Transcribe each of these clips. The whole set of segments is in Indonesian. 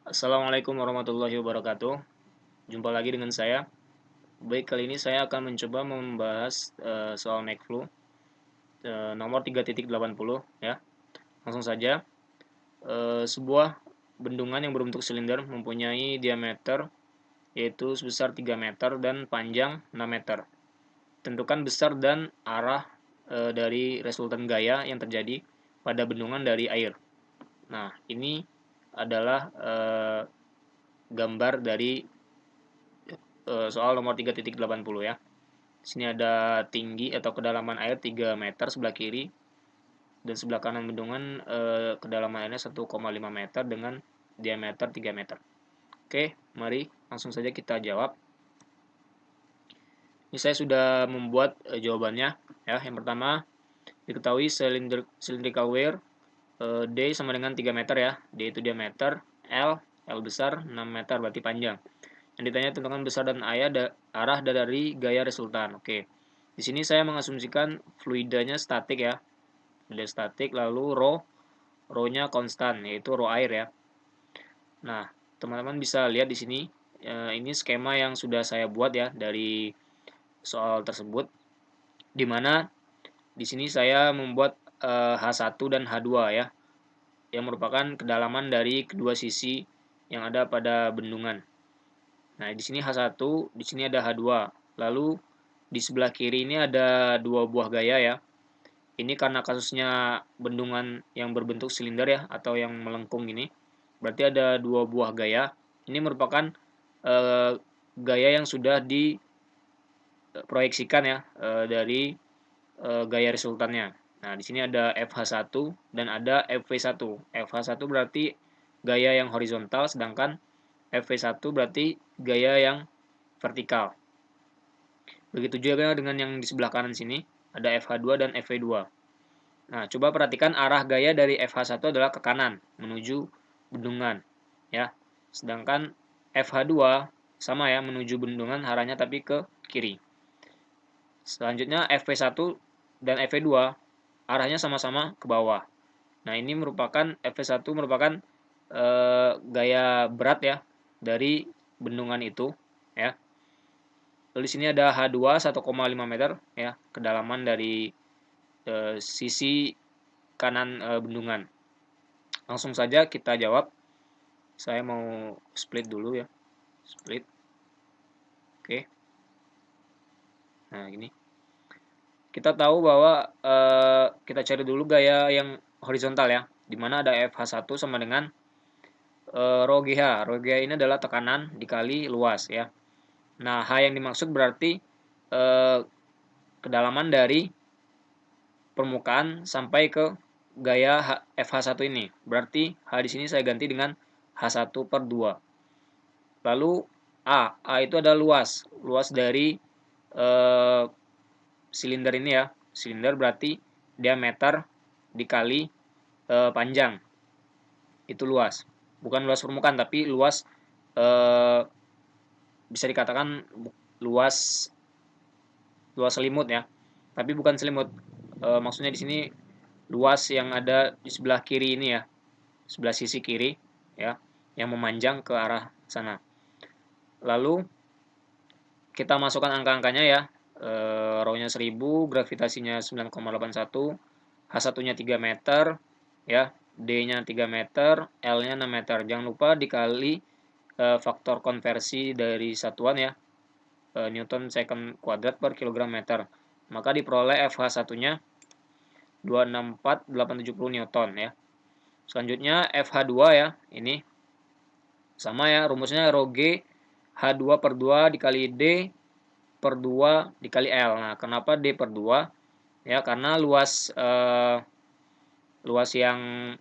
Assalamualaikum warahmatullahi wabarakatuh. Jumpa lagi dengan saya. Baik, kali ini saya akan mencoba membahas soal McFlu nomor 3.80 ya. Langsung saja. Sebuah bendungan yang berbentuk silinder mempunyai diameter yaitu sebesar 3 meter dan panjang 6 meter. Tentukan besar dan arah dari resultan gaya yang terjadi pada bendungan dari air. Nah, ini adalah gambar dari soal nomor 3.80 ya. Di sini ada tinggi atau kedalaman air 3 meter sebelah kiri dan sebelah kanan bendungan kedalaman airnya 1,5 meter dengan diameter 3 meter. Oke, mari langsung saja kita jawab. Ini saya sudah membuat jawabannya ya. Yang pertama, diketahui cylindrical wear D sama dengan 3 meter ya. D itu diameter, L besar 6 meter berarti panjang. Yang ditanya tentukan besar dan arah dari gaya resultan. Oke. Di sini saya mengasumsikan fluidanya statik ya. Fluida statik lalu rho-nya konstan yaitu rho air ya. Nah, teman-teman bisa lihat di sini ini skema yang sudah saya buat ya dari soal tersebut di mana di sini saya membuat H1 dan H2 ya yang merupakan kedalaman dari kedua sisi yang ada pada bendungan. Nah, di sini H1, di sini ada H2. Lalu di sebelah kiri ini ada dua buah gaya ya. Ini karena kasusnya bendungan yang berbentuk silinder ya atau yang melengkung ini. Berarti ada dua buah gaya. Ini merupakan eh, gaya yang sudah diproyeksikan ya dari gaya resultannya. Nah, di sini ada FH1 dan ada FV1. FH1 berarti gaya yang horizontal sedangkan FV1 berarti gaya yang vertikal. Begitu juga dengan yang di sebelah kanan sini, ada FH2 dan FV2. Nah, coba perhatikan arah gaya dari FH1 adalah ke kanan, menuju bendungan. Ya. Sedangkan FH2 sama ya, menuju bendungan arahnya tapi ke kiri. Selanjutnya FV1 dan FV2 arahnya sama-sama ke bawah. Nah, ini merupakan FV1 merupakan gaya berat ya dari bendungan itu ya. Lalu di sini ada H2 1,5 meter ya, kedalaman dari sisi kanan bendungan. Langsung saja kita jawab. Saya mau split dulu ya. Split. Oke. Nah, ini. Kita tahu bahwa kita cari dulu gaya yang horizontal ya, di mana ada FH1 sama dengan rho GH. Rho GH ini adalah tekanan dikali luas ya. Nah, H yang dimaksud berarti eh, kedalaman dari permukaan sampai ke gaya FH1 ini. Berarti H di sini saya ganti dengan H1/2. Lalu A itu adalah luas. Luas dari eh, silinder ini ya. Silinder berarti diameter dikali panjang. Itu luas. Bukan luas permukaan tapi luas eh, bisa dikatakan luas luas selimut ya. Tapi bukan selimut. Maksudnya di sini luas yang ada di sebelah kiri ini ya. Sebelah sisi kiri ya yang memanjang ke arah sana. Lalu kita masukkan angka-angkanya ya. Rho-nya 1000, gravitasinya 9,81, H1-nya 3 meter, ya, D-nya 3 meter, L-nya 6 meter. Jangan lupa dikali faktor konversi dari satuan ya, Newton second kuadrat per kilogram meter. Maka diperoleh FH1-nya 264,870 Newton ya. Selanjutnya FH2 ya, ini sama ya, rumusnya rho G H2/2 dikali D per 2 dikali L. Nah, kenapa D per 2? Ya, karena luas yang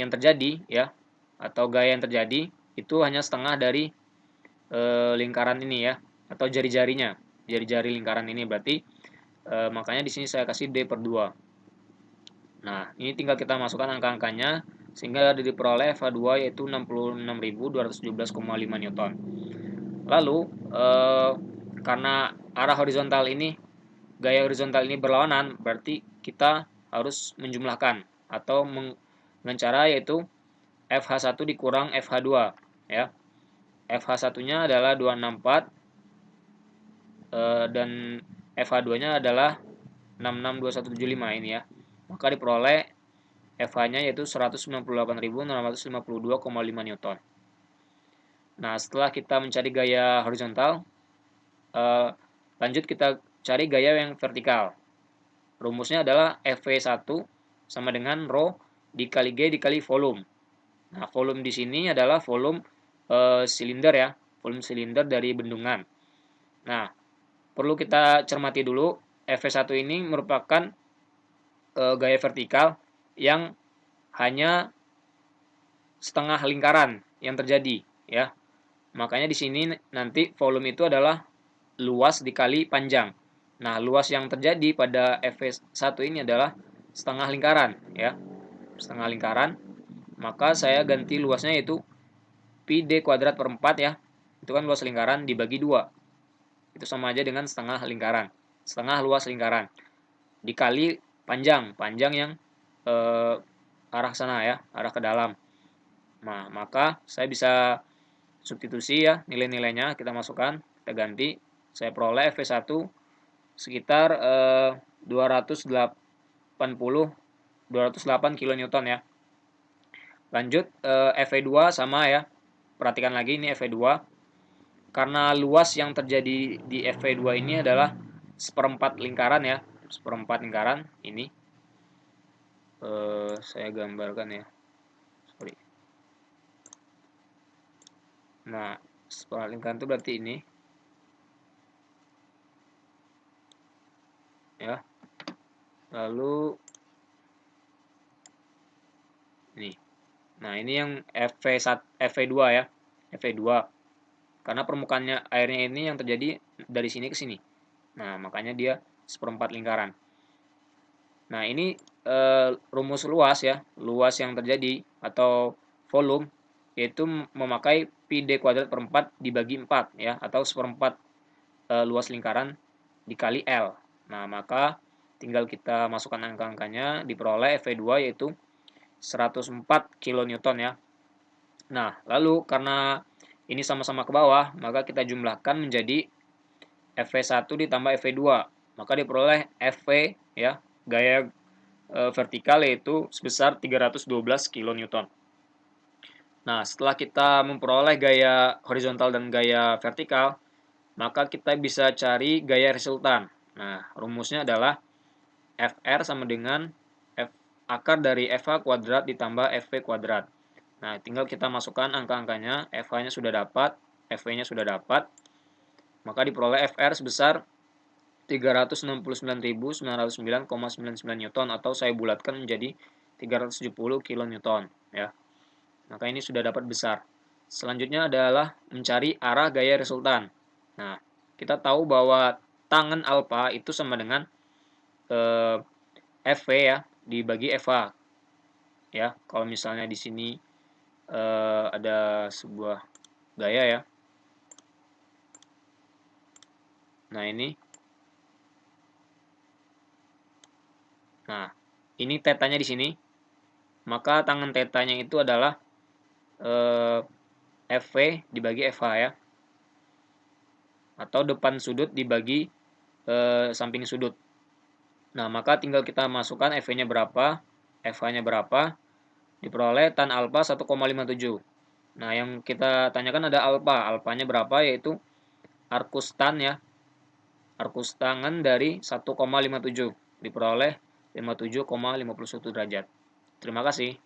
terjadi ya atau gaya yang terjadi itu hanya setengah dari lingkaran ini ya atau jari-jarinya. Jari-jari lingkaran ini berarti makanya di sini saya kasih D per 2. Nah, ini tinggal kita masukkan angka-angkanya sehingga diperoleh F2 yaitu 66.217,5 Newton. Lalu karena arah horizontal ini gaya horizontal ini berlawanan, berarti kita harus menjumlahkan atau dengan cara yaitu FH1 dikurang FH2 ya. FH1-nya adalah 264 dan FH2-nya adalah 662175 ini ya. Maka diperoleh FH-nya yaitu 198.652,5 Newton. Nah, setelah kita mencari gaya horizontal, lanjut kita cari gaya yang vertikal. Rumusnya adalah FV1 sama dengan rho dikali G dikali volume. Nah, volume di sini adalah volume silinder ya, volume silinder dari bendungan. Nah, perlu kita cermati dulu, FV1 ini merupakan gaya vertikal yang hanya setengah lingkaran yang terjadi ya. Makanya di sini nanti volume itu adalah luas dikali panjang. Nah, luas yang terjadi pada FV1 ini adalah setengah lingkaran ya. Setengah lingkaran. Maka saya ganti luasnya yaitu pi d kuadrat per 4 ya. Itu kan luas lingkaran dibagi 2. Itu sama aja dengan setengah lingkaran. Setengah luas lingkaran. Dikali panjang. Panjang yang arah sana ya, arah ke dalam. Nah, maka saya bisa substitusi ya nilai-nilainya, kita masukkan, kita ganti. Saya peroleh FV1 sekitar 208 kilonewton ya. Lanjut FV2 sama ya. Perhatikan lagi ini FV2. Karena luas yang terjadi di FV2 ini adalah seperempat lingkaran ya. Seperempat lingkaran ini. Saya gambarkan ya. Sorry. Nah, seperempat lingkaran itu berarti ini. Ya. Lalu ini. Nah, ini yang FV2 ya. FV2. Karena permukaannya airnya ini yang terjadi dari sini ke sini. Nah, makanya dia seperempat lingkaran. Nah, ini rumus luas ya. Luas yang terjadi atau volume yaitu memakai pi d kuadrat per 4 dibagi 4 ya, atau seperempat luas lingkaran dikali L. Nah, maka tinggal kita masukkan angka-angkanya, diperoleh FV2 yaitu 104 kilonewton ya. Nah, lalu karena ini sama-sama ke bawah, maka kita jumlahkan menjadi FV1 ditambah FV2. Maka diperoleh FV ya, gaya vertikal yaitu sebesar 312 kilonewton. Nah, setelah kita memperoleh gaya horizontal dan gaya vertikal, maka kita bisa cari gaya resultan. Nah, rumusnya adalah FR sama dengan F akar dari FH kuadrat ditambah FV kuadrat. Nah, tinggal kita masukkan angka-angkanya, FH-nya sudah dapat, FV-nya sudah dapat, maka diperoleh FR sebesar 369.909,99 Newton atau saya bulatkan menjadi 370 kN ya. Maka ini sudah dapat besar. Selanjutnya adalah mencari arah gaya resultan. Nah, kita tahu bahwa tangen alfa itu sama dengan FV ya dibagi FH. Ya, kalau misalnya di sini ada sebuah gaya ya. Nah, ini. Nah, ini tetanya di sini. Maka tangen tetanya itu adalah FV dibagi FH ya. Atau depan sudut dibagi samping sudut. Nah, maka tinggal kita masukkan FV-nya berapa, FH-nya berapa, diperoleh tan alfa 1,57. Nah, yang kita tanyakan ada alfa. Alfanya berapa, yaitu arcus tan ya. Arcus tangen dari 1,57. Diperoleh 57,51 derajat. Terima kasih.